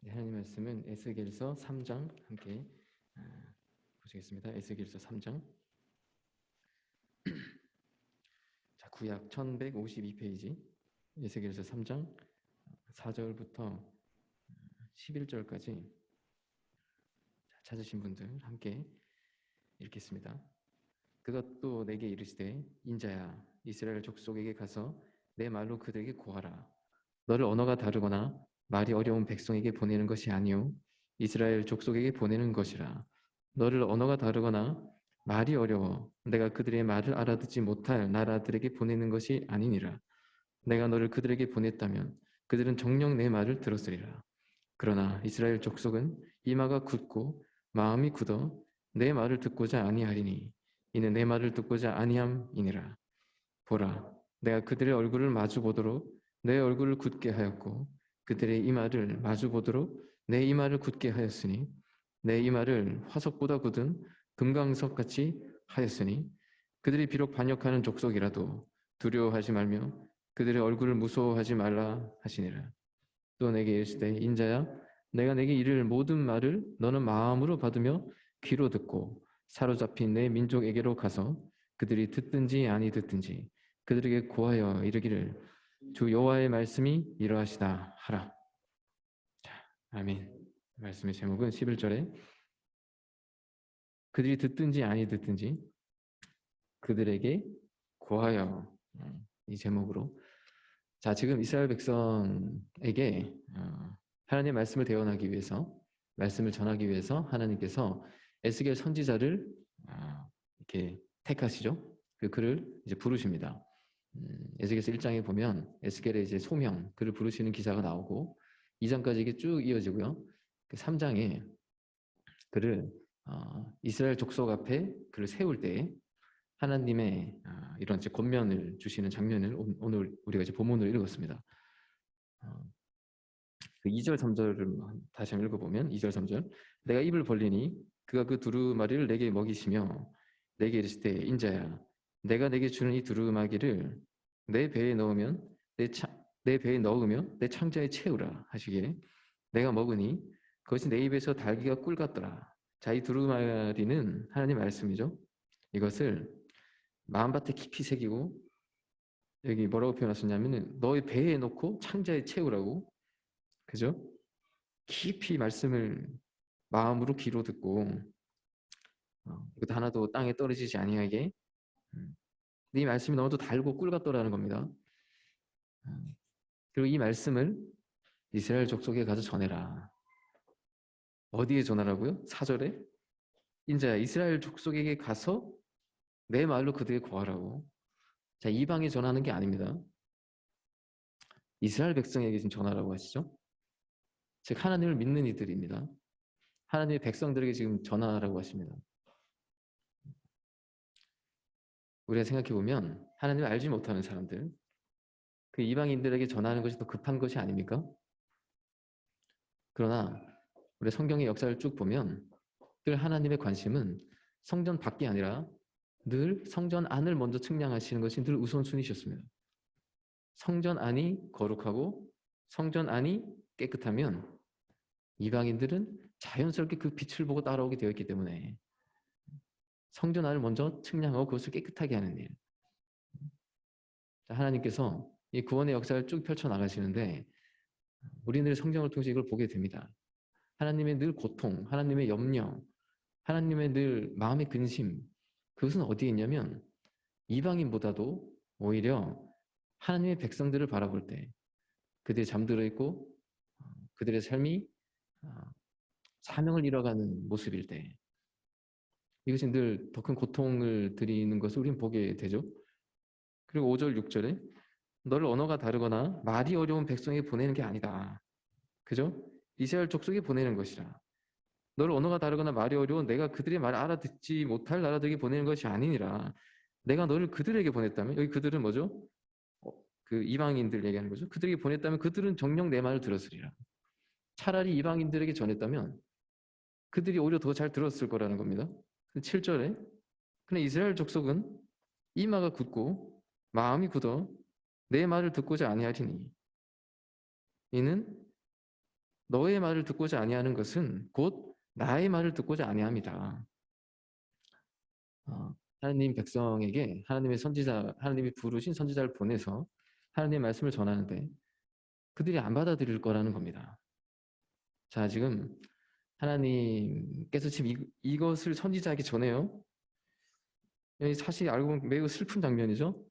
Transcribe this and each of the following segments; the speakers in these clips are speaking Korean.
하나님 말씀은 에스겔서 3장 함께 보시겠습니다. 에스겔서 3장. 자, 구약 1152페이지 에스겔서 3장 4절부터 11절까지 찾으신 분들 함께 읽겠습니다. 그가 또 내게 이르시되 인자야 이스라엘 족속에게 가서 내 말로 그들에게 고하라. 너를 언어가 다르거나 말이 어려운 백성에게 보내는 것이 아니요 이스라엘 족속에게 보내는 것이라. 너를 언어가 다르거나 말이 어려워 내가 그들의 말을 알아듣지 못할 나라들에게 보내는 것이 아니니라. 내가 너를 그들에게 보냈다면 그들은 정녕 내 말을 들었으리라. 그러나 이스라엘 족속은 이마가 굳고 마음이 굳어 내 말을 듣고자 아니하리니 이는 내 말을 듣고자 아니함이니라. 보라, 내가 그들의 얼굴을 마주보도록 내 얼굴을 굳게 하였고 그들의 이마를 마주보도록 내 이마를 굳게 하였으니 내 이마를 화석보다 굳은 금강석같이 하였으니 그들이 비록 반역하는 족속이라도 두려워하지 말며 그들의 얼굴을 무서워하지 말라 하시니라. 또 내게 이르시되 인자야 내가 내게 이를 모든 말을 너는 마음으로 받으며 귀로 듣고 사로잡힌 내 민족에게로 가서 그들이 듣든지 아니 듣든지 그들에게 고하여 이르기를 주 여호와의 말씀이 이러하시다 하라. 자, 아멘. 말씀의 제목은 11절에 그들이 듣든지 아니 듣든지 그들에게 고하여, 이 제목으로. 자, 지금 이스라엘 백성에게 하나님의 말씀을 대언하기 위해서, 말씀을 전하기 위해서 하나님께서 에스겔 선지자를 이렇게 택하시죠. 그를 이제 부르십니다. 에스겔서 1장에 보면 에스겔의 이제 소명, 그를 부르시는 기사가 나오고 2장까지 이게 쭉 이어지고요. 3장에 그를 이스라엘 족속 앞에 그를 세울 때 하나님의 이런 이제 권면을 주시는 장면을 오늘 우리가 이제 본문으로 읽었습니다. 그 2절 3절을 다시 한번 읽어보면 2절 3절 내가 입을 벌리니 그가 그 두루마리를 내게 먹이시며 내게 이르시되 인자야 내가 내게 주는 이 두루마기를 내 배에 넣으면 내 배에 넣으며 내 창자에 채우라 하시기에 내가 먹으니 그것이 내 입에서 달기가 꿀 같더라. 자, 이 두루마리는 하나님 말씀이죠. 이것을 마음밭에 깊이 새기고 여기 뭐라고 표현하셨냐면 너의 배에 넣고 창자에 채우라고. 그죠? 깊이 말씀을 마음으로 귀로 듣고 이것도 하나도 땅에 떨어지지 아니하게 네 말씀이 너무도 달고 꿀 같더라는 겁니다. 그리고 이 말씀을 이스라엘 족속에 가서 전해라. 어디에 전하라고요? 4절에 인자야 이스라엘 족속에게 가서 내 말로 그들에게 고하라고. 자, 이방에 전하는 게 아닙니다. 이스라엘 백성에게 지금 전하라고 하시죠. 즉 하나님을 믿는 이들입니다. 하나님의 백성들에게 지금 전하라고 하십니다. 우리가 생각해보면 하나님을 알지 못하는 사람들, 그 이방인들에게 전하는 것이 더 급한 것이 아닙니까? 그러나 우리 성경의 역사를 쭉 보면 늘 하나님의 관심은 성전 밖이 아니라 늘 성전 안을 먼저 측량하시는 것이 늘 우선순위셨습니다. 성전 안이 거룩하고 성전 안이 깨끗하면 이방인들은 자연스럽게 그 빛을 보고 따라오게 되어 있기 때문에 성전 안을 먼저 측량하고 그것을 깨끗하게 하는 일. 하나님께서 이 구원의 역사를 쭉 펼쳐나가시는데 우리는 성경을 통해서 이걸 보게 됩니다. 하나님의 늘 고통, 하나님의 염려, 하나님의 늘 마음의 근심, 그것은 어디에 있냐면 이방인보다도 오히려 하나님의 백성들을 바라볼 때 그들이 잠들어 있고 그들의 삶이 사명을 잃어가는 모습일 때 이것이 늘 더 큰 고통을 드리는 것을 우리는 보게 되죠. 그리고 5절, 6절에 너를 언어가 다르거나 말이 어려운 백성에게 보내는 게 아니다. 그죠? 이스라엘 족속에 보내는 것이라. 너를 언어가 다르거나 말이 어려운 내가 그들의 말을 알아듣지 못할 나라들에게 보내는 것이 아니니라. 내가 너를 그들에게 보냈다면 여기 그들은 뭐죠? 그 이방인들 얘기하는 거죠. 그들에게 보냈다면 그들은 정녕 내 말을 들었으리라. 차라리 이방인들에게 전했다면 그들이 오히려 더 잘 들었을 거라는 겁니다. 7절에 근데 이스라엘 족속은 이마가 굳고 마음이 굳어 내 말을 듣고자 아니하리니 이는 너의 말을 듣고자 아니하는 것은 곧 나의 말을 듣고자 아니함이다. 하나님 백성에게 하나님의 선지자, 하나님이 부르신 선지자를 보내서 하나님의 말씀을 전하는데 그들이 안 받아들일 거라는 겁니다. 자, 지금 하나님께서 지금 이것을 선지자에게 전해요. 사실 알고 보면 매우 슬픈 장면이죠.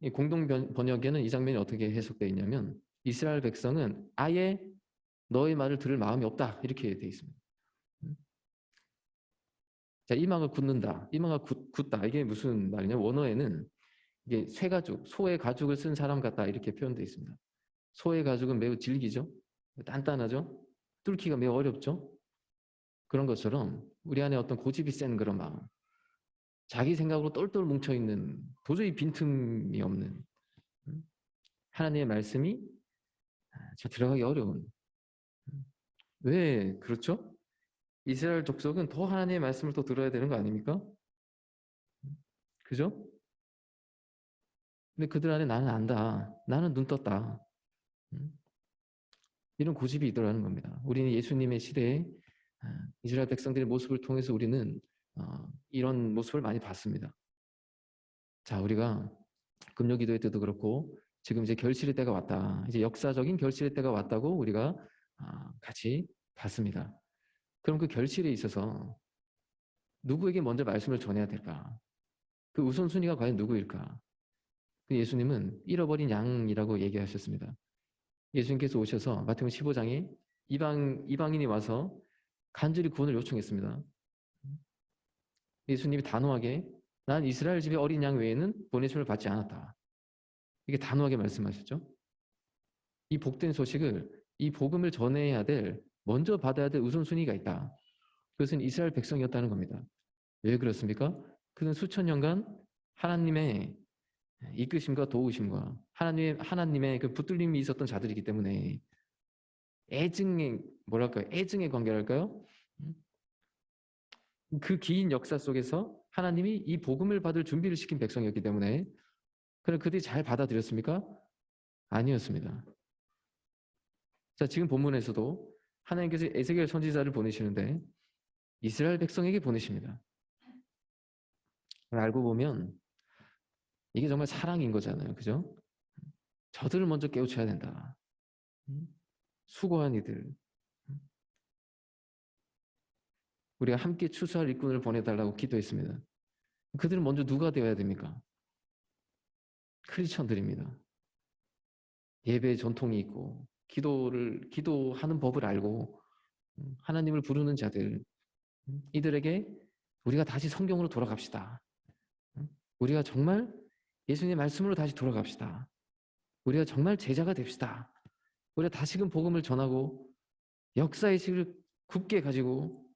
이 공동 번역에는 이 장면이 어떻게 해석되어 있냐면 이스라엘 백성은 아예 너의 말을 들을 마음이 없다 이렇게 되어 있습니다. 자, 이마가 굳는다, 이마가 굳다, 이게 무슨 말이냐? 원어에는 이게 쇠가죽, 소의 가죽을 쓴 사람 같다 이렇게 표현되어 있습니다. 소의 가죽은 매우 질기죠, 단단하죠, 뚫기가 매우 어렵죠. 그런 것처럼 우리 안에 어떤 고집이 센 그런 마음, 자기 생각으로 똘똘 뭉쳐있는, 도저히 빈틈이 없는 하나님의 말씀이 들어가기 어려운. 왜 그렇죠? 이스라엘 족속은 더 하나님의 말씀을 또 들어야 되는 거 아닙니까? 그죠? 근데 그들 안에 나는 안다, 나는 눈 떴다, 이런 고집이 있더라는 겁니다. 우리는 예수님의 시대에 이스라엘 백성들의 모습을 통해서 우리는 이런 모습을 많이 봤습니다. 자, 우리가 금요 기도회 때도 그렇고 지금 이제 결실의 때가 왔다, 이제 역사적인 결실의 때가 왔다고 우리가 같이 봤습니다. 그럼 그 결실에 있어서 누구에게 먼저 말씀을 전해야 될까? 그 우선순위가 과연 누구일까? 예수님은 잃어버린 양이라고 얘기하셨습니다. 예수님께서 오셔서 마태복음 15장에 이방인이 와서 간절히 구원을 요청했습니다. 예수님이 단호하게 난 이스라엘 집의 어린 양 외에는 보내심을 받지 않았다, 이게 단호하게 말씀하셨죠. 이 복된 소식을, 이 복음을 전해야 될, 먼저 받아야 될 우선순위가 있다. 그것은 이스라엘 백성이었다는 겁니다. 왜 그렇습니까? 그는 수천 년간 하나님의 이끄심과 도우심과 하나님의 그 붙들림이 있었던 자들이기 때문에 애증의 관계랄까요? 그 긴 역사 속에서 하나님이 이 복음을 받을 준비를 시킨 백성이었기 때문에. 그럼 그들이 잘 받아들였습니까? 아니었습니다. 자, 지금 본문에서도 하나님께서 에스겔 선지자를 보내시는데 이스라엘 백성에게 보내십니다. 알고 보면 이게 정말 사랑인 거잖아요. 그죠? 저들을 먼저 깨우쳐야 된다. 수고한 이들, 우리가 함께 추수할 일꾼을 보내달라고 기도했습니다. 그들은 먼저 누가 되어야 됩니까? 크리스천들입니다. 예배의 전통이 있고 기도하는 법을 알고 하나님을 부르는 자들, 이들에게 우리가 다시 성경으로 돌아갑시다. 우리가 정말 예수님의 말씀으로 다시 돌아갑시다. 우리가 정말 제자가 됩시다. 우리가 다시금 복음을 전하고 역사의 식을 굳게 가지고,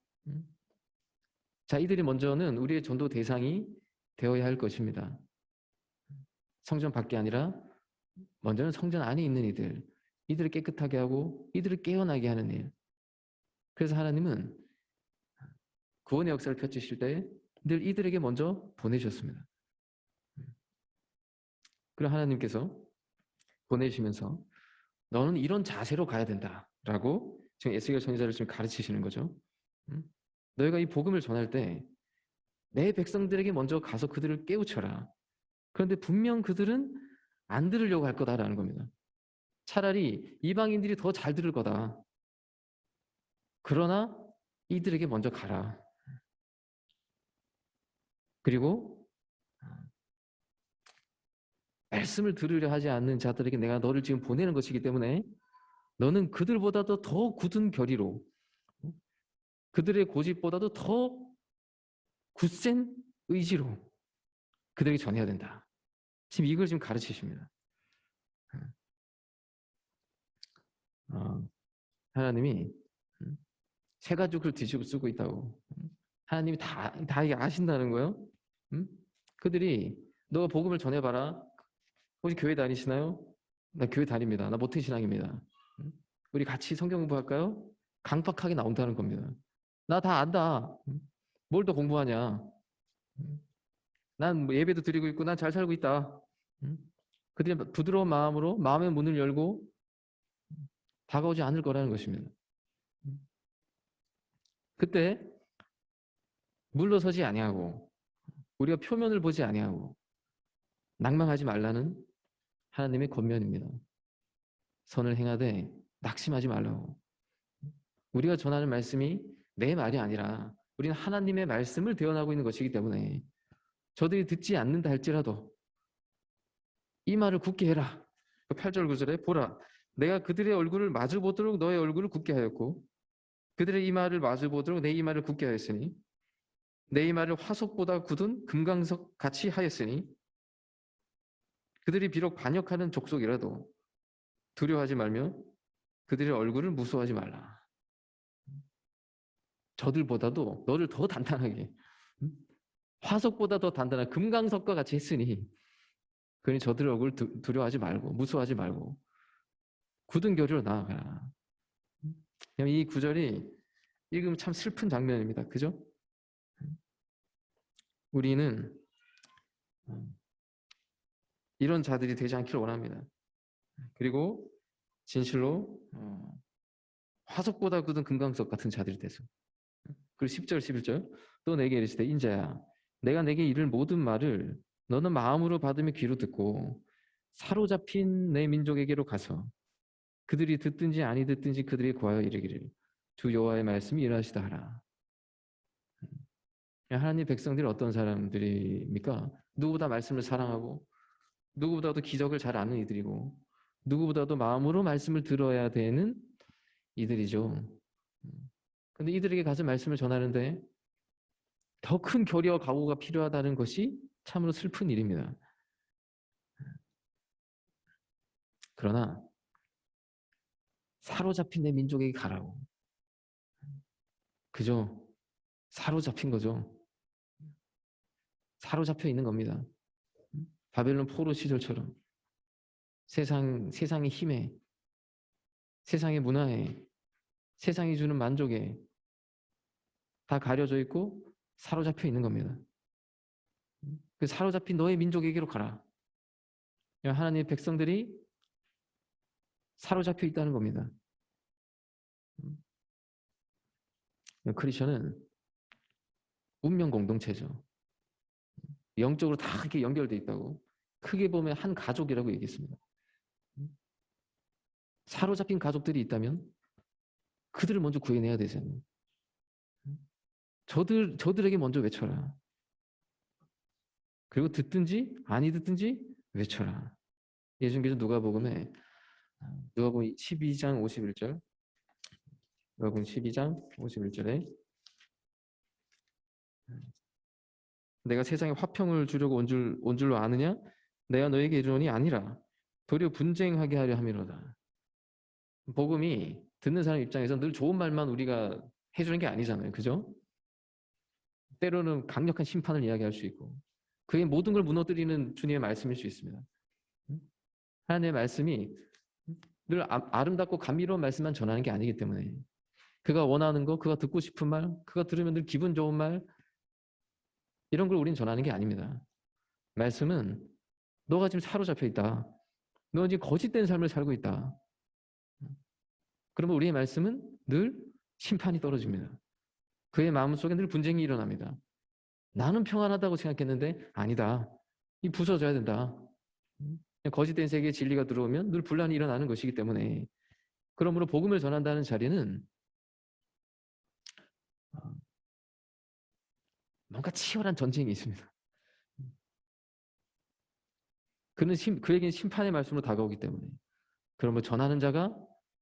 자, 이들이 먼저는 우리의 전도 대상이 되어야 할 것입니다. 성전 밖이 아니라 먼저는 성전 안에 있는 이들을 깨끗하게 하고 이들을 깨어나게 하는 일. 그래서 하나님은 구원의 역사를 펼치실 때 늘 이들에게 먼저 보내셨습니다. 그리고 하나님께서 보내시면서 너는 이런 자세로 가야 된다라고 지금 에스겔 선지자를 지금 가르치시는 거죠. 너희가 이 복음을 전할 때 내 백성들에게 먼저 가서 그들을 깨우쳐라. 그런데 분명 그들은 안 들으려고 할 거다라는 겁니다. 차라리 이방인들이 더 잘 들을 거다. 그러나 이들에게 먼저 가라. 그리고 말씀을 들으려 하지 않는 자들에게 내가 너를 지금 보내는 것이기 때문에 너는 그들보다도 더 굳은 결의로, 그들의 고집보다도 더 굳센 의지로 그들에게 전해야 된다. 지금 이걸 지금 가르치십니다. 하나님이 쇠가죽을 뒤집어 쓰고 있다고. 하나님이 다 아신다는 거예요. 그들이 너가 복음을 전해봐라. 혹시 교회 다니시나요? 나 교회 다닙니다. 나 모태신앙입니다. 우리 같이 성경 공부할까요? 강박하게 나온다는 겁니다. 나 다 안다. 뭘 더 공부하냐. 난 예배도 드리고 있고 난 잘 살고 있다. 그들이 부드러운 마음으로 마음의 문을 열고 다가오지 않을 거라는 것입니다. 그때 물러서지 아니하고 우리가 표면을 보지 아니하고 낭망하지 말라는 하나님의 권면입니다. 선을 행하되 낙심하지 말라고. 우리가 전하는 말씀이 내 말이 아니라 우리는 하나님의 말씀을 대언하고 있는 것이기 때문에 저들이 듣지 않는다 할지라도 이 말을 굳게 해라. 8절 9절에 보라 내가 그들의 얼굴을 마주보도록 너의 얼굴을 굳게 하였고 그들의 이마를 마주보도록 내 이마를 굳게 하였으니 내 이마를 화석보다 굳은 금강석 같이 하였으니 그들이 비록 반역하는 족속이라도 두려워하지 말며 그들의 얼굴을 무서워하지 말라. 저들보다도 너를 더 단단하게 화석보다 더 단단한 금강석과 같이 했으니 그러니 저들의 얼굴을 두려워하지 말고 무서워하지 말고 굳은 결의로 나아가라. 이 구절이 읽으면 참 슬픈 장면입니다. 그죠? 우리는 이런 자들이 되지 않기를 원합니다. 그리고 진실로 화석보다 굳은 금강석 같은 자들이 돼서 그리고 10절 11절 또 내게 이르시되 인자야 내가 내게 이를 모든 말을 너는 마음으로 받으며 귀로 듣고 사로잡힌 내 민족에게로 가서 그들이 듣든지 아니 듣든지 그들이 구하여 이르기를 주 여호와의 말씀이 일하시다 하라. 하나님 백성들이 어떤 사람들입니까? 누구보다 말씀을 사랑하고 누구보다도 기적을 잘 아는 이들이고 누구보다도 마음으로 말씀을 들어야 되는 이들이죠. 근데 이들에게 가서 말씀을 전하는데 더 큰 결의와 각오가 필요하다는 것이 참으로 슬픈 일입니다. 그러나 사로잡힌 내 민족에게 가라고. 그죠? 사로잡힌 거죠. 사로잡혀 있는 겁니다. 바벨론 포로 시절처럼 세상의 힘에 세상의 문화에 세상이 주는 만족에 다 가려져 있고 사로잡혀 있는 겁니다. 그 사로잡힌 너의 민족에게로 가라. 하나님의 백성들이 사로잡혀 있다는 겁니다. 크리스천은 운명 공동체죠. 영적으로 다 이렇게 연결되어 있다고 크게 보면 한 가족이라고 얘기했습니다. 사로잡힌 가족들이 있다면 그들을 먼저 구해내야 되잖아요. 저들에게 먼저 외쳐라. 그리고 듣든지 아니 듣든지 외쳐라. 예수님께서 누가복음 12장 51절 누가복음 12장 51절에 내가 세상에 화평을 주려고 온 줄로 아느냐? 내가 너에게 이르노니 아니라 도리어 분쟁하게 하려 함이로다. 복음이 듣는 사람 입장에서 늘 좋은 말만 우리가 해주는 게 아니잖아요. 그죠? 때로는 강력한 심판을 이야기할 수 있고 그의 모든 걸 무너뜨리는 주님의 말씀일 수 있습니다. 하나님의 말씀이 늘 아름답고 감미로운 말씀만 전하는 게 아니기 때문에 그가 원하는 거, 그가 듣고 싶은 말, 그가 들으면 늘 기분 좋은 말 이런 걸 우린 전하는 게 아닙니다. 말씀은 너가 지금 사로잡혀 있다. 너 지금 거짓된 삶을 살고 있다. 그러면 우리의 말씀은 늘 심판이 떨어집니다. 그의 마음속에 늘 분쟁이 일어납니다. 나는 평안하다고 생각했는데 아니다. 이 부서져야 된다. 거짓된 세계에 진리가 들어오면 늘 분란이 일어나는 것이기 때문에 그러므로 복음을 전한다는 자리는 뭔가 치열한 전쟁이 있습니다. 그에게는 심판의 말씀으로 다가오기 때문에 그러므로 전하는 자가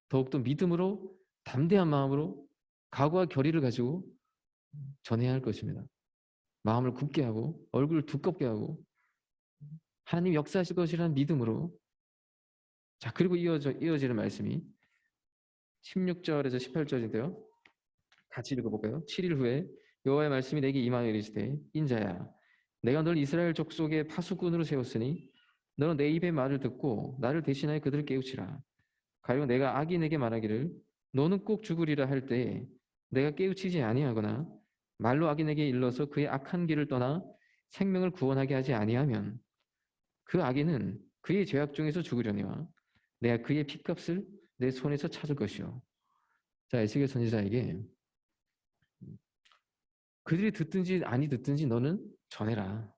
더욱더 믿음으로 담대한 마음으로 각오와 결의를 가지고 전해야 할 것입니다. 마음을 굳게 하고 얼굴을 두껍게 하고 하나님 역사하실 것이라는 믿음으로. 자, 그리고 이어지는 말씀이 16절에서 18절인데요. 같이 읽어볼까요? 7일 후에 여호와의 말씀이 내게 임하여 이르시되 인자야 내가 널 이스라엘 족속의 파수꾼으로 세웠으니 너는 내 입의 말을 듣고 나를 대신하여 그들을 깨우치라. 가령 내가 악인에게 말하기를 너는 꼭 죽으리라 할 때에 내가 깨우치지 아니하거나 말로 악인에게 일러서 그의 악한 길을 떠나 생명을 구원하게 하지 아니하면 그 악인은 그의 죄악 중에서 죽으려니와 내가 그의 핏값을 내 손에서 찾을 것이요. 자, 에스겔 선지자에게 그들이 듣든지 아니 듣든지 너는 전해라.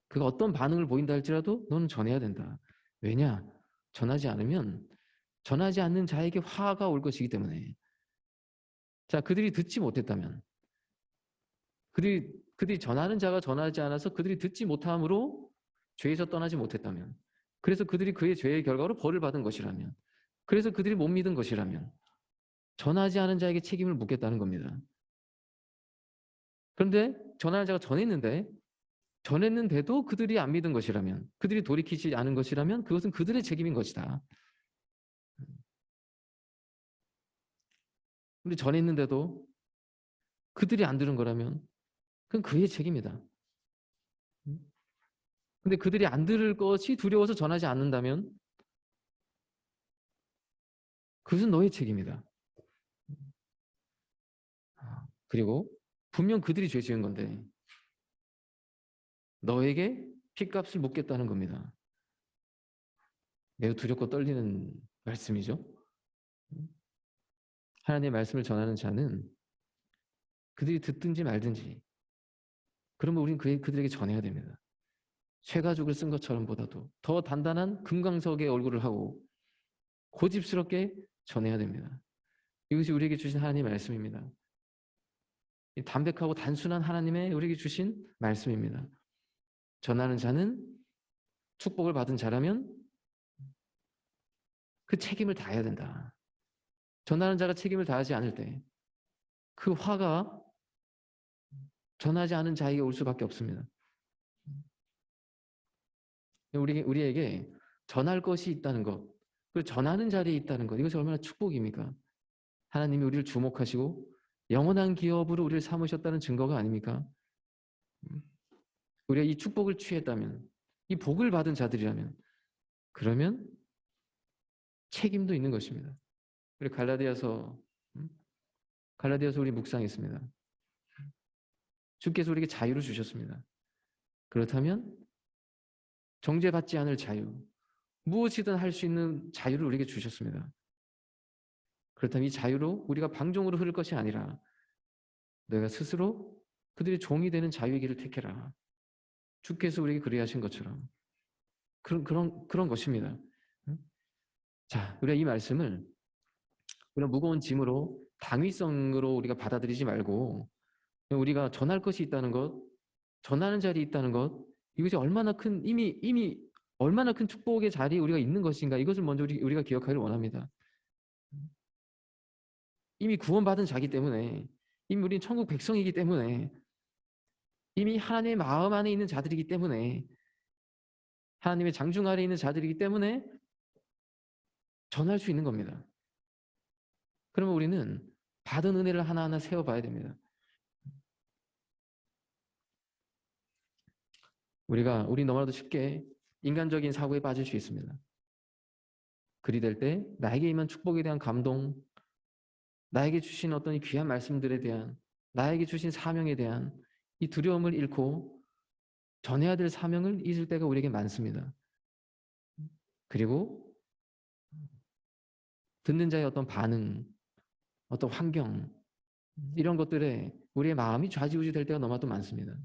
그가 어떤 반응을 보인다 할지라도 너는 전해야 된다. 왜냐? 전하지 않으면 전하지 않는 자에게 화가 올 것이기 때문에. 자, 그들이 듣지 못했다면 그들이 전하는 자가 전하지 않아서 그들이 듣지 못함으로 죄에서 떠나지 못했다면, 그래서 그들이 그의 죄의 결과로 벌을 받은 것이라면, 그래서 그들이 못 믿은 것이라면 전하지 않은 자에게 책임을 묻겠다는 겁니다. 그런데 전하는 자가 전했는데도 그들이 안 믿은 것이라면, 그들이 돌이키지 않은 것이라면 그것은 그들의 책임인 것이다. 근데 전했는데도 그들이 안 들은 거라면 그건 그의 책임이다. 근데 그들이 안 들을 것이 두려워서 전하지 않는다면 그것은 너의 책임이다. 그리고 분명 그들이 죄 지은 건데 너에게 핏값을 묻겠다는 겁니다. 매우 두렵고 떨리는 말씀이죠. 하나님의 말씀을 전하는 자는 그들이 듣든지 말든지, 그러면 우리는 그들에게 전해야 됩니다. 쇠가죽을 쓴 것처럼 보다도 더 단단한 금강석의 얼굴을 하고 고집스럽게 전해야 됩니다. 이것이 우리에게 주신 하나님의 말씀입니다. 담백하고 단순한 하나님의 우리에게 주신 말씀입니다. 전하는 자는 축복을 받은 자라면 그 책임을 다해야 된다. 전하는 자가 책임을 다하지 않을 때 그 화가 전하지 않은 자에게 올 수밖에 없습니다. 우리에게 전할 것이 있다는 것, 그리고 전하는 자리에 있다는 것, 이것이 얼마나 축복입니까? 하나님이 우리를 주목하시고 영원한 기업으로 우리를 삼으셨다는 증거가 아닙니까? 우리가 이 축복을 취했다면, 이 복을 받은 자들이라면, 그러면 책임도 있는 것입니다. 우리 갈라디아서 우리 묵상했습니다. 주께서 우리에게 자유를 주셨습니다. 그렇다면 정죄받지 않을 자유, 무엇이든 할 수 있는 자유를 우리에게 주셨습니다. 그렇다면 이 자유로 우리가 방종으로 흐를 것이 아니라 너희가 스스로 그들의 종이 되는 자유의 길을 택해라. 주께서 우리에게 그리 하신 것처럼 그런 것입니다. 자, 우리가 이 말씀을 우리가 무거운 짐으로 당위성으로 우리가 받아들이지 말고, 우리가 전할 것이 있다는 것, 전하는 자리에 있다는 것, 이것이 얼마나 큰 이미 얼마나 큰 축복의 자리에 우리가 있는 것인가, 이것을 먼저 우리가 기억하기를 원합니다. 이미 구원받은 자기 때문에, 이미 우리는 천국 백성이기 때문에, 이미 하나님의 마음 안에 있는 자들이기 때문에, 하나님의 장중 아래 있는 자들이기 때문에 전할 수 있는 겁니다. 그러면 우리는 받은 은혜를 하나하나 세워봐야 됩니다. 우리 너무나도 쉽게 인간적인 사고에 빠질 수 있습니다. 그리 될 때 나에게 임한 축복에 대한 감동, 나에게 주신 어떤 이 귀한 말씀들에 대한, 나에게 주신 사명에 대한 이 두려움을 잃고 전해야 될 사명을 잊을 때가 우리에게 많습니다. 그리고 듣는 자의 어떤 반응, 어떤 환경, 이런 것들에 우리의 마음이 좌지우지 될 때가 너무나도 많습니다.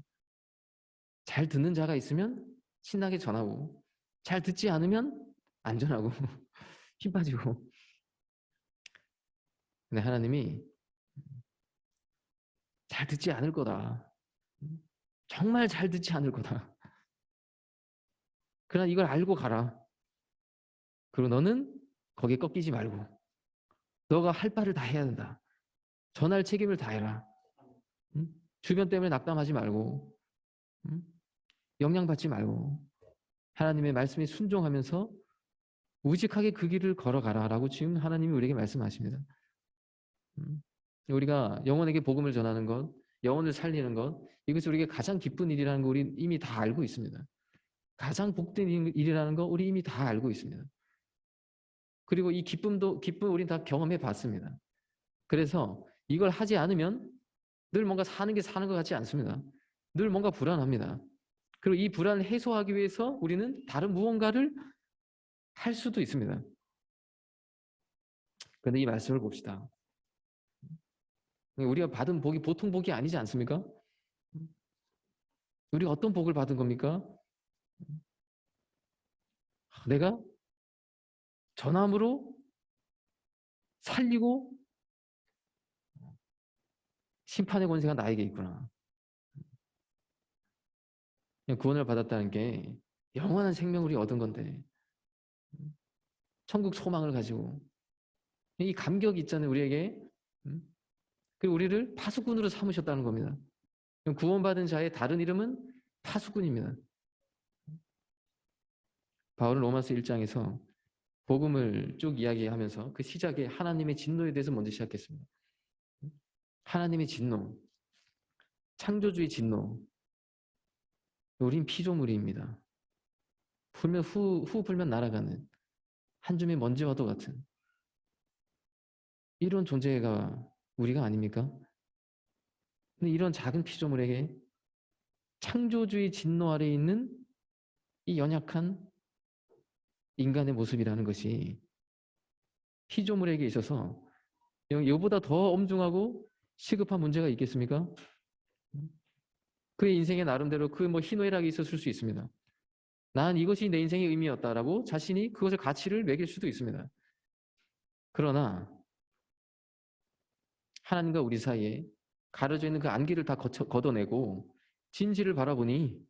잘 듣는 자가 있으면 신나게 전하고, 잘 듣지 않으면 안 전하고 힘 빠지고. 근데 하나님이 잘 듣지 않을 거다, 정말 잘 듣지 않을 거다, 그러나 이걸 알고 가라. 그리고 너는 거기에 꺾이지 말고 너가 할 바를 다 해야 된다. 전할 책임을 다해라. 주변 때문에 낙담하지 말고, 영향받지 말고 하나님의 말씀에 순종하면서 우직하게 그 길을 걸어가라라고 지금 하나님이 우리에게 말씀하십니다. 우리가 영혼에게 복음을 전하는 것, 영혼을 살리는 것, 이것이 우리에게 가장 기쁜 일이라는 거 우리 이미 다 알고 있습니다. 가장 복된 일이라는 거 우리 이미 다 알고 있습니다. 그리고 이 기쁨 우리는 다 경험해 봤습니다. 그래서 이걸 하지 않으면 늘 뭔가 사는 것 같지 않습니다. 늘 뭔가 불안합니다. 그리고 이 불안을 해소하기 위해서 우리는 다른 무언가를 할 수도 있습니다. 그런데 이 말씀을 봅시다. 우리가 받은 복이 보통 복이 아니지 않습니까? 우리가 어떤 복을 받은 겁니까? 내가 전함으로 살리고 심판의 권세가 나에게 있구나. 구원을 받았다는 게 영원한 생명을 얻은 건데, 천국 소망을 가지고 이 감격이 있잖아요, 우리에게. 그리고 우리를 파수꾼으로 삼으셨다는 겁니다. 구원받은 자의 다른 이름은 파수꾼입니다. 바울은 로마서 1장에서 복음을 쭉 이야기하면서 그 시작에 하나님의 진노에 대해서 먼저 시작했습니다. 하나님의 진노, 창조주의 진노. 우린 피조물입니다. 불면 후 불면 날아가는 한 줌의 먼지와도 같은 이런 존재가 우리가 아닙니까? 근데 이런 작은 피조물에게 창조주의 진노 아래에 있는 이 연약한 인간의 모습이라는 것이 피조물에게 있어서 이보다 더 엄중하고 시급한 문제가 있겠습니까? 그의 인생의 나름대로 그 희노애락이 있었을 수 있습니다. 난 이것이 내 인생의 의미였다라고 자신이 그것을 가치를 매길 수도 있습니다. 그러나 하나님과 우리 사이에 가려져 있는 그 안개를 다 걷어내고 진실을 바라보니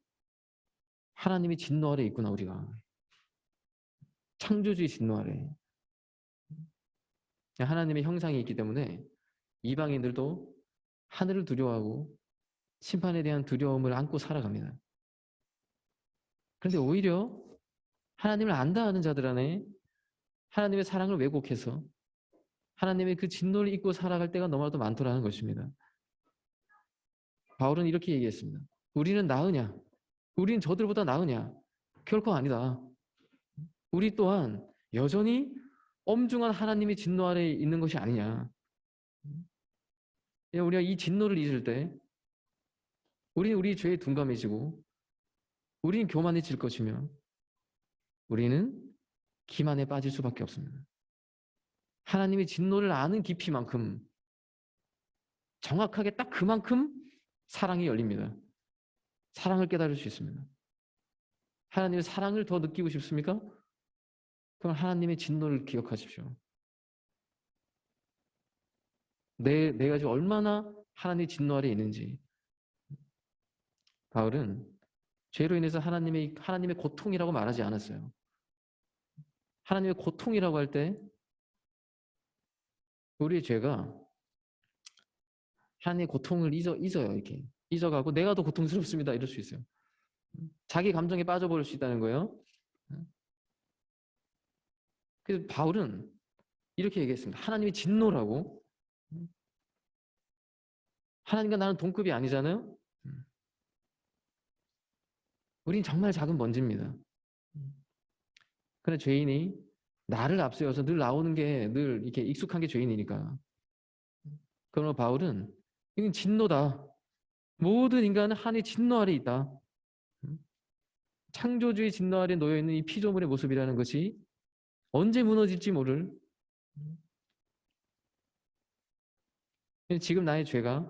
하나님이 진노 아래 있구나, 우리가. 창조주의 진노 아래. 하나님의 형상이 있기 때문에 이방인들도 하늘을 두려워하고 심판에 대한 두려움을 안고 살아갑니다. 그런데 오히려 하나님을 안다 하는 자들 안에 하나님의 사랑을 왜곡해서 하나님의 그 진노를 잊고 살아갈 때가 너무나도 많더라는 것입니다. 바울은 이렇게 얘기했습니다. 우리는 나으냐? 우리는 저들보다 나으냐? 결코 아니다. 우리 또한 여전히 엄중한 하나님의 진노 아래에 있는 것이 아니냐. 우리가 이 진노를 잊을 때 우리는 우리 죄에 둔감해지고 우리는 교만해질 것이며 우리는 기만에 빠질 수밖에 없습니다. 하나님의 진노를 아는 깊이만큼 정확하게 딱 그만큼 사랑이 열립니다. 사랑을 깨달을 수 있습니다. 하나님의 사랑을 더 느끼고 싶습니까? 그럼 하나님의 진노를 기억하십시오. 내가 지금 얼마나 하나님의 진노 아래에 있는지. 바울은 죄로 인해서 하나님의 고통이라고 말하지 않았어요. 하나님의 고통이라고 할 때 우리의 죄가 하나님의 고통을 잊어요. 이렇게 잊어가고 내가 더 고통스럽습니다. 이럴 수 있어요. 자기 감정에 빠져버릴 수 있다는 거예요. 그래서 바울은 이렇게 얘기했습니다. 하나님의 진노라고. 하나님과 나는 동급이 아니잖아요. 우린 정말 작은 먼지입니다. 그런데 죄인이 나를 앞세워서 늘 나오는 게 늘 이렇게 익숙한 게 죄인이니까. 그러나 바울은 이건 진노다. 모든 인간은 하나님의 진노 아래 있다. 창조주의 진노 아래 놓여있는 이 피조물의 모습이라는 것이 언제 무너질지 모를. 지금 나의 죄가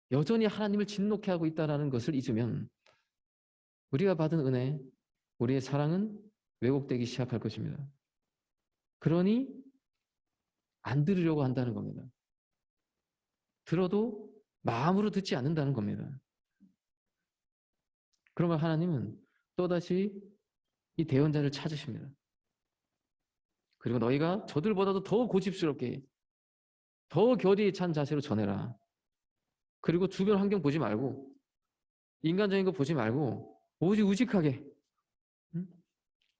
여전히 하나님을 진노케 하고 있다는 것을 잊으면 우리가 받은 은혜, 우리의 사랑은 왜곡되기 시작할 것입니다. 그러니 안 들으려고 한다는 겁니다. 들어도 마음으로 듣지 않는다는 겁니다. 그러면 하나님은 또다시 이 대언자를 찾으십니다. 그리고 너희가 저들보다도 더 고집스럽게 더 결의에 찬 자세로 전해라. 그리고 주변 환경 보지 말고 인간적인 거 보지 말고 오직 우직하게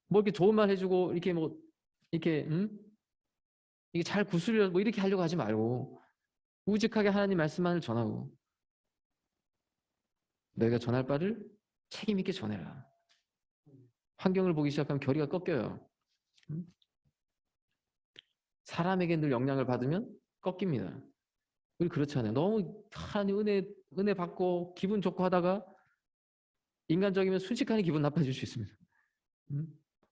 뭐 이렇게 좋은 말 해주고 이렇게 이렇게 이게 잘 구슬려 이렇게 하려고 하지 말고 우직하게 하나님 말씀만을 전하고 너희가 전할 바를 책임 있게 전해라. 환경을 보기 시작하면 결의가 꺾여요. 사람에게 늘 영향을 받으면 꺾입니다. 우리 그렇잖아요. 너무 하나님 은혜 받고 기분 좋고 하다가 인간적이면 순식간에 기분 나빠질 수 있습니다.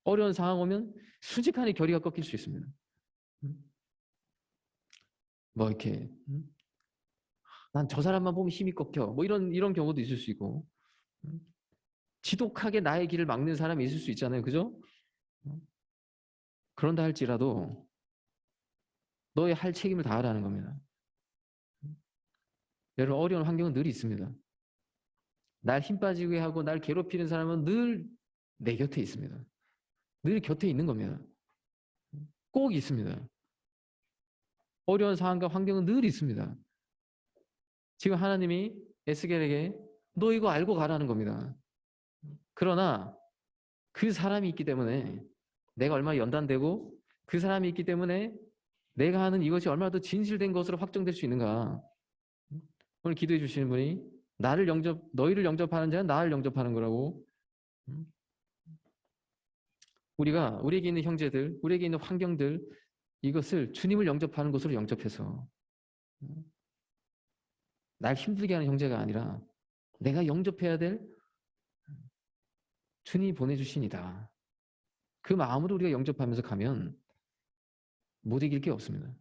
어려운 상황 오면 순식간에 결의가 꺾일 수 있습니다. 뭐 이렇게 난 저 사람만 보면 힘이 꺾여. 뭐 이런 경우도 있을 수 있고 지독하게 나의 길을 막는 사람이 있을 수 있잖아요. 그죠? 그런다 할지라도 너의 할 책임을 다하라는 겁니다. 여러분 어려운 환경은 늘 있습니다. 날 힘 빠지게 하고 날 괴롭히는 사람은 늘 내 곁에 있습니다. 늘 곁에 있는 겁니다. 꼭 있습니다. 어려운 상황과 환경은 늘 있습니다. 지금 하나님이 에스겔에게 너 이거 알고 가라는 겁니다. 그러나 그 사람이 있기 때문에 내가 얼마나 연단되고 그 사람이 있기 때문에 내가 하는 이것이 얼마나 더 진실된 것으로 확정될 수 있는가. 오늘 기도해 주시는 분이 너희를 영접하는 자는 나를 영접하는 거라고. 우리에게 있는 형제들, 우리에게 있는 환경들, 이것을 주님을 영접하는 것으로 영접해서 날 힘들게 하는 형제가 아니라 내가 영접해야 될 주님이 보내주신 이다. 그 마음으로 우리가 영접하면서 가면 못 이길 게 없습니다.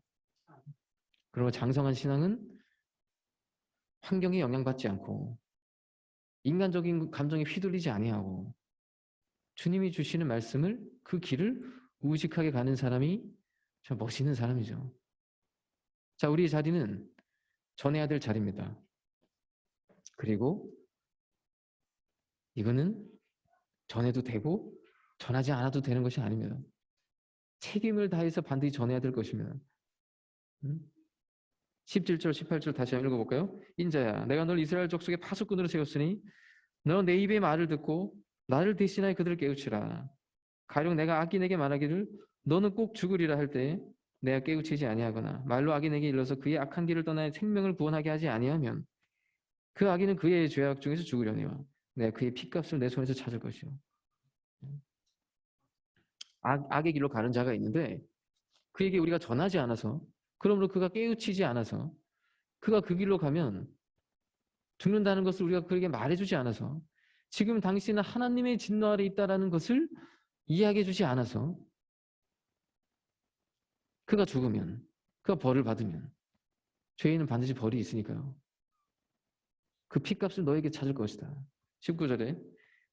그리고 장성한 신앙은 환경에 영향받지 않고 인간적인 감정에 휘둘리지 아니하고 주님이 주시는 말씀을 그 길을 우직하게 가는 사람이 참 멋있는 사람이죠. 자, 우리 자리는 전해야 될 자리입니다. 그리고 이거는 전해도 되고 전하지 않아도 되는 것이 아닙니다. 책임을 다해서 반드시 전해야 될 것입니다. 17절, 18절 다시 한번 읽어볼까요? 인자야, 내가 널 이스라엘 족속의 파수꾼으로 세웠으니 너 내 입의 말을 듣고 나를 대신하여 그들을 깨우치라. 가령 내가 악인에게 말하기를 너는 꼭 죽으리라 할 때 내가 깨우치지 아니하거나 말로 악인에게 일러서 그의 악한 길을 떠나 생명을 구원하게 하지 아니하면 그 악인은 그의 죄악 중에서 죽으려니와 내가 그의 핏값을 내 손에서 찾을 것이요. 악의 길로 가는 자가 있는데 그에게 우리가 전하지 않아서 그러므로 그가 깨우치지 않아서 그가 그 길로 가면 죽는다는 것을 우리가 그에게 말해주지 않아서 지금 당신은 하나님의 진노 아래 있다는 것을 이야기해주지 않아서 그가 죽으면 그가 벌을 받으면 죄인은 반드시 벌이 있으니까요. 그 핏값을 너에게 찾을 것이다. 19절에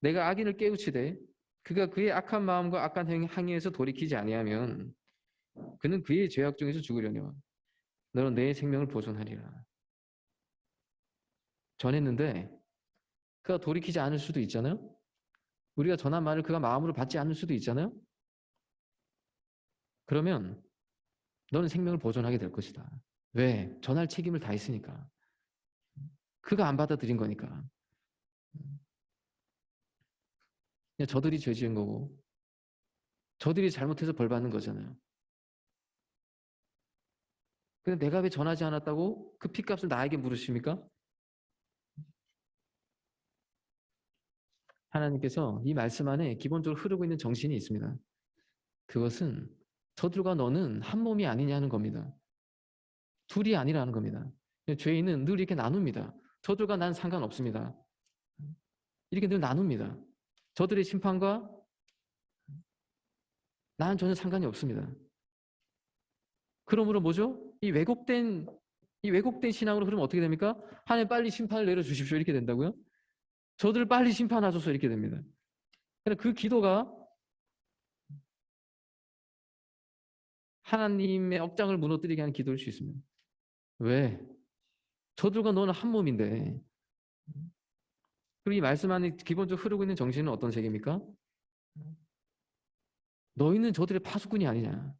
내가 악인을 깨우치되 그가 그의 악한 마음과 악한 행위에서 돌이키지 아니하면 그는 그의 죄악 중에서 죽으려니와 너는 내 생명을 보존하리라. 전했는데 그가 돌이키지 않을 수도 있잖아요. 우리가 전한 말을 그가 마음으로 받지 않을 수도 있잖아요. 그러면 너는 생명을 보존하게 될 것이다. 왜? 전할 책임을 다 했으니까. 그가 안 받아들인 거니까. 그냥 저들이 죄 지은 거고 저들이 잘못해서 벌 받는 거잖아요. 근데 내가 왜 전하지 않았다고 그 핏값을 나에게 물으십니까? 하나님께서 이 말씀 안에 기본적으로 흐르고 있는 정신이 있습니다. 그것은 저들과 너는 한 몸이 아니냐는 겁니다. 둘이 아니라는 겁니다. 죄인은 늘 이렇게 나눕니다. 저들과 난 상관없습니다. 이렇게 늘 나눕니다. 저들의 심판과 나는 전혀 상관이 없습니다. 그러므로 뭐죠? 이 왜곡된 신앙으로 흐르면 어떻게 됩니까? 하나님 빨리 심판을 내려주십시오. 이렇게 된다고요? 저들 빨리 심판하소서 이렇게 됩니다. 그러니까 그 기도가 하나님의 억장을 무너뜨리게 하는 기도일 수 있습니다. 왜? 저들과 너는 한 몸인데. 그리고 이 말씀 안에 기본적으로 흐르고 있는 정신은 어떤 색입니까? 너희는 저들의 파수꾼이 아니냐.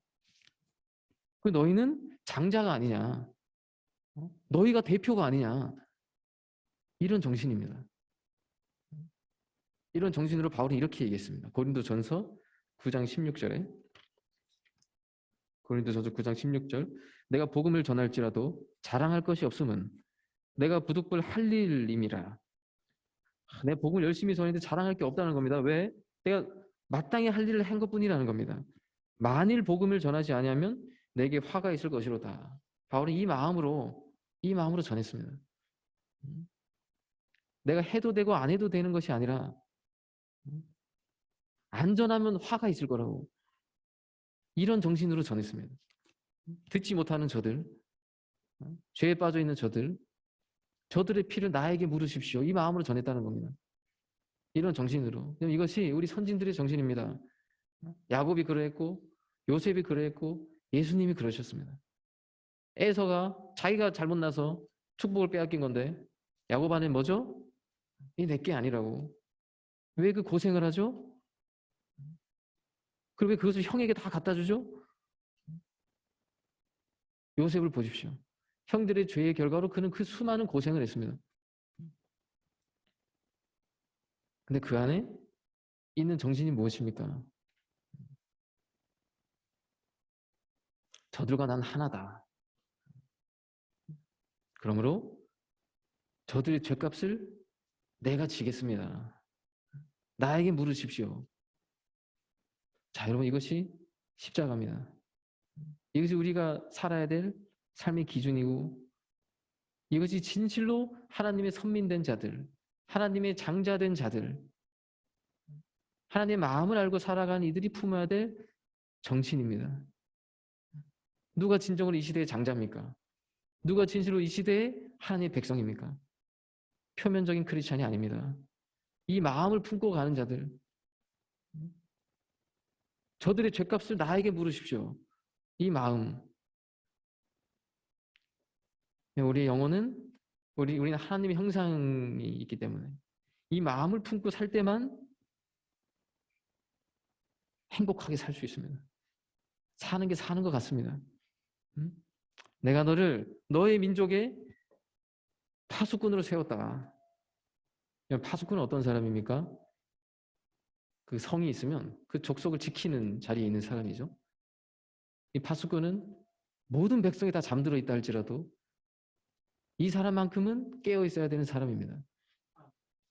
너희는 장자가 아니냐. 너희가 대표가 아니냐. 이런 정신입니다. 이런 정신으로 바울은 이렇게 얘기했습니다. 고린도전서 9장 16절에 고린도전서 9장 16절 내가 복음을 전할지라도 자랑할 것이 없음은 내가 부득불 할 일임이라. 내 복음을 열심히 전했는데 자랑할 게 없다는 겁니다. 왜? 내가 마땅히 할 일을 한 것뿐이라는 겁니다. 만일 복음을 전하지 아니하면 내게 화가 있을 것이로다. 바울은 이 마음으로 전했습니다. 내가 해도 되고 안 해도 되는 것이 아니라 안전하면 화가 있을 거라고 이런 정신으로 전했습니다. 듣지 못하는 저들, 죄에 빠져 있는 저들의 피를 나에게 물으십시오. 이 마음으로 전했다는 겁니다. 이런 정신으로. 이것이 우리 선진들의 정신입니다. 야곱이 그러했고 요셉이 그러했고 예수님이 그러셨습니다. 에서가 자기가 잘못 나서 축복을 빼앗긴 건데 야곱 안에 뭐죠? 이 내게 아니라고. 왜 그 고생을 하죠? 그리고 왜 그것을 형에게 다 갖다 주죠? 요셉을 보십시오. 형들의 죄의 결과로 그는 그 수많은 고생을 했습니다. 근데 그 안에 있는 정신이 무엇입니까? 저들과 난 하나다. 그러므로 저들의 죄값을 내가 지겠습니다. 나에게 물으십시오. 자, 여러분, 이것이 십자가입니다. 이것이 우리가 살아야 될 삶의 기준이고, 이것이 진실로 하나님의 선민된 자들, 하나님의 장자된 자들, 하나님의 마음을 알고 살아가는 이들이 품어야 될 정신입니다. 누가 진정으로 이 시대의 장자입니까? 누가 진실로 이 시대의 하나님의 백성입니까? 표면적인 크리스찬이 아닙니다. 이 마음을 품고 가는 자들, 저들의 죄값을 나에게 물으십시오. 이 마음. 우리의 영혼은 우리는 하나님의 형상이 있기 때문에 이 마음을 품고 살 때만 행복하게 살 수 있습니다. 사는 게 사는 것 같습니다. 내가 너의 민족의 파수꾼으로 세웠다. 파수꾼은 어떤 사람입니까? 그 성이 있으면 그 족속을 지키는 자리에 있는 사람이죠. 이 파수꾼은 모든 백성이 다 잠들어 있다 할지라도 이 사람만큼은 깨어 있어야 되는 사람입니다.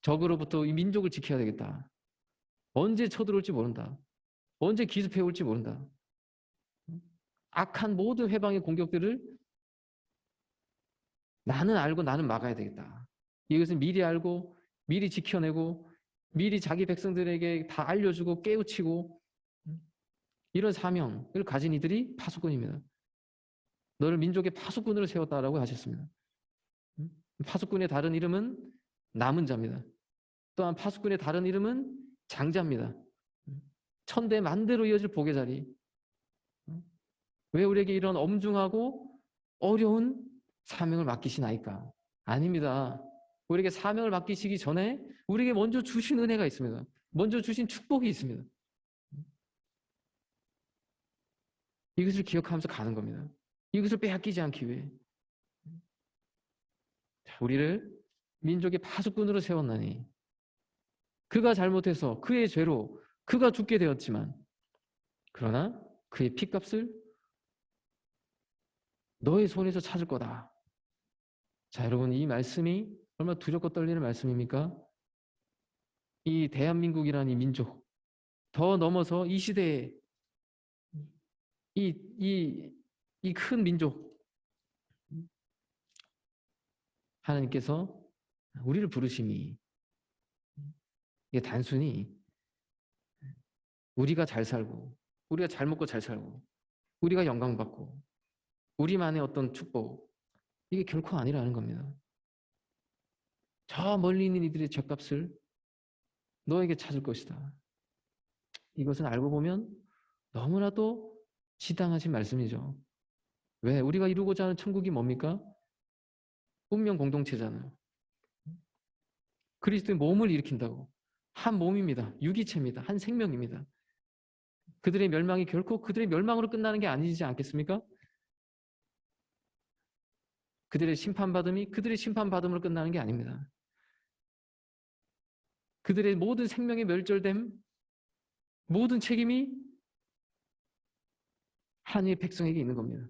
적으로부터 이 민족을 지켜야 되겠다. 언제 쳐들어올지 모른다. 언제 기습해 올지 모른다. 악한 모든 회방의 공격들을 나는 알고 나는 막아야 되겠다. 이것은 미리 알고 미리 지켜내고 미리 자기 백성들에게 다 알려주고 깨우치고 이런 사명을 가진 이들이 파수꾼입니다. 너를 민족의 파수꾼으로 세웠다라고 하셨습니다. 파수꾼의 다른 이름은 남은 자입니다. 또한 파수꾼의 다른 이름은 장자입니다. 천대 만대로 이어질 복의 자리. 왜 우리에게 이런 엄중하고 어려운 사명을 맡기시나이까? 아닙니다. 우리에게 사명을 맡기시기 전에 우리에게 먼저 주신 은혜가 있습니다. 먼저 주신 축복이 있습니다. 이것을 기억하면서 가는 겁니다. 이것을 빼앗기지 않기 위해. 우리를 민족의 파수꾼으로 세웠나니 그가 잘못해서 그의 죄로 그가 죽게 되었지만 그러나 그의 핏값을 너의 손에서 찾을 거다. 자, 여러분, 이 말씀이 얼마나 두렵고 떨리는 말씀입니까? 이 대한민국이라는 이 민족, 더 넘어서 이 시대에 이 큰 민족, 하나님께서 우리를 부르심이 이게 단순히 우리가 잘 살고 우리가 잘 먹고 잘 살고 우리가 영광받고 우리만의 어떤 축복, 이게 결코 아니라는 겁니다. 저 멀리 있는 이들의 죗값을 너에게 찾을 것이다. 이것은 알고 보면 너무나도 지당하신 말씀이죠. 왜? 우리가 이루고자 하는 천국이 뭡니까? 운명 공동체잖아요. 그리스도의 몸을 일으킨다고. 한 몸입니다. 유기체입니다. 한 생명입니다. 그들의 멸망이 결코 그들의 멸망으로 끝나는 게 아니지 않겠습니까? 그들의 심판받음이 그들의 심판받음으로 끝나는 게 아닙니다. 그들의 모든 생명의 멸절됨, 모든 책임이 하나님의 백성에게 있는 겁니다.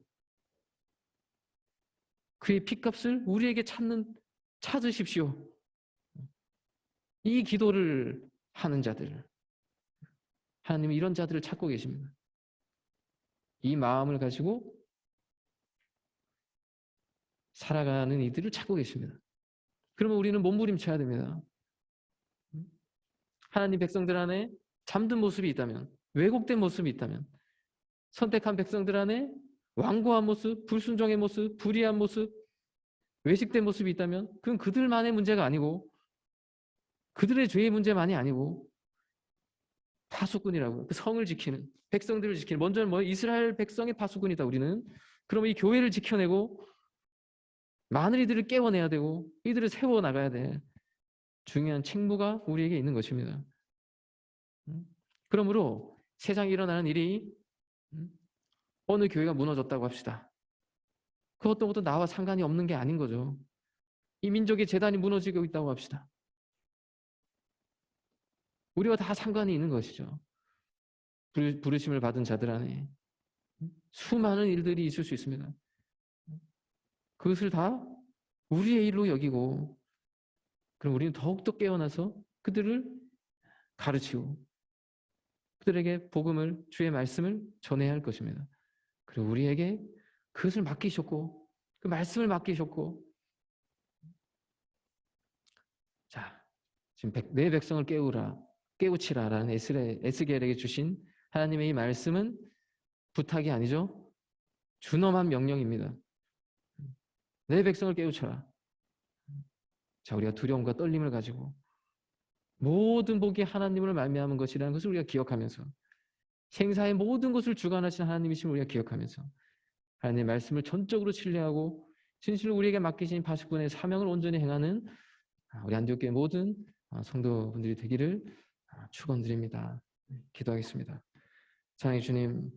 그의 핏값을 우리에게 찾으십시오. 이 기도를 하는 자들, 하나님은 이런 자들을 찾고 계십니다. 이 마음을 가지고 살아가는 이들을 찾고 계십니다. 그러면 우리는 몸부림쳐야 됩니다. 하나님 백성들 안에 잠든 모습이 있다면, 왜곡된 모습이 있다면, 선택한 백성들 안에 완고한 모습, 불순종의 모습, 불의한 모습, 외식된 모습이 있다면 그건 그들만의 문제가 아니고 그들의 죄의 문제만이 아니고 파수꾼이라고요. 그 성을 지키는, 백성들을 지키는, 먼저는 뭐 이스라엘 백성의 파수꾼이다 우리는. 그러면 이 교회를 지켜내고 많은 이들을 깨워내야 되고 이들을 세워나가야 돼. 중요한 책무가 우리에게 있는 것입니다. 그러므로 세상에 일어나는 일이 어느 교회가 무너졌다고 합시다. 그것도 모두 나와 상관이 없는 게 아닌 거죠. 이 민족의 재단이 무너지고 있다고 합시다. 우리와 다 상관이 있는 것이죠. 부르심을 받은 자들 안에 수많은 일들이 있을 수 있습니다. 그것을 다 우리의 일로 여기고 그럼 우리는 더욱더 깨어나서 그들을 가르치고 그들에게 복음을, 주의 말씀을 전해야 할 것입니다. 그리고 우리에게 그것을 맡기셨고 그 말씀을 맡기셨고 자, 지금 내 백성을 깨우치라라는 에스겔에게 주신 하나님의 이 말씀은 부탁이 아니죠. 준엄한 명령입니다. 내 백성을 깨우쳐라. 자, 우리가 두려움과 떨림을 가지고 모든 복이 하나님을 말미암은 것이라는 것을 우리가 기억하면서 생사의 모든 것을 주관하신 하나님이심을 우리가 기억하면서 하나님의 말씀을 전적으로 신뢰하고 진실로 우리에게 맡기신 파수꾼의 사명을 온전히 행하는 우리 안디옥교회 모든 성도분들이 되기를 축원드립니다. 기도하겠습니다. 사랑의 주님,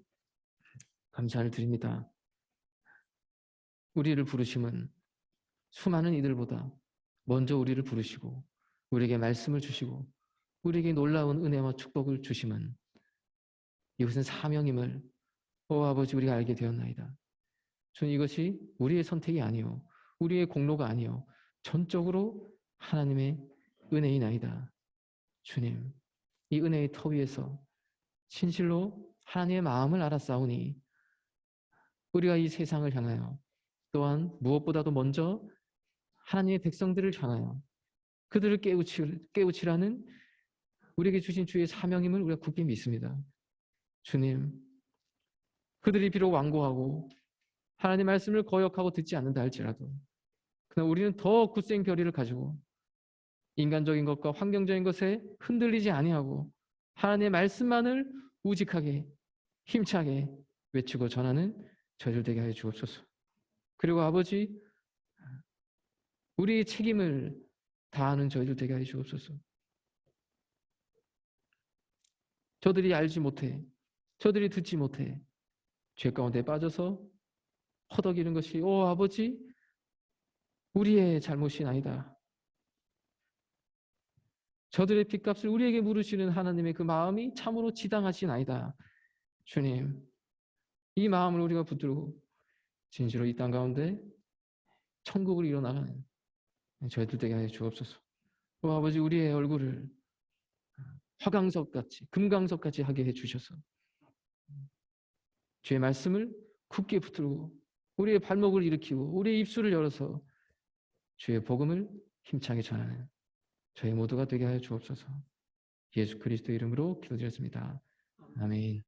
감사를 드립니다. 우리를 부르심은 수많은 이들보다 먼저 우리를 부르시고 우리에게 말씀을 주시고 우리에게 놀라운 은혜와 축복을 주심은 이것은 사명임을 아버지 우리가 알게 되었나이다. 주님, 이것이 우리의 선택이 아니요 우리의 공로가 아니요 전적으로 하나님의 은혜이나이다. 주님, 이 은혜의 터 위에서 진실로 하나님의 마음을 알았사오니 우리가 이 세상을 향하여 또한 무엇보다도 먼저 하나님의 백성들을 향하여 그들을 깨우치라는 우리에게 주신 주의 사명임을 우리가 굳게 믿습니다. 주님, 그들이 비록 완고하고 하나님의 말씀을 거역하고 듣지 않는다 할지라도 그러나 우리는 더 굳센 결의를 가지고 인간적인 것과 환경적인 것에 흔들리지 아니하고 하나님의 말씀만을 우직하게 힘차게 외치고 전하는 저희들 되게 하여 주옵소서. 그리고 아버지, 우리의 책임을 다하는 저희들 되게 하여 주옵소서. 저들이 알지 못해, 저들이 듣지 못해 죄 가운데 빠져서 허덕이는 것이 아버지 우리의 잘못이 아니다. 저들의 핏값을 우리에게 물으시는 하나님의 그 마음이 참으로 지당하신 아이다. 주님, 이 마음을 우리가 붙들고 진실로 이 땅 가운데 천국을 이뤄나가는 저희들 되게 하여 주옵소서. 아버지, 우리의 얼굴을 화강석같이 금강석같이 하게 해주셔서 주의 말씀을 굳게 붙들고 우리의 발목을 일으키고 우리의 입술을 열어서 주의 복음을 힘차게 전하는 저희 모두가 되게 하여 주옵소서. 예수 그리스도 이름으로 기도드렸습니다. 아멘.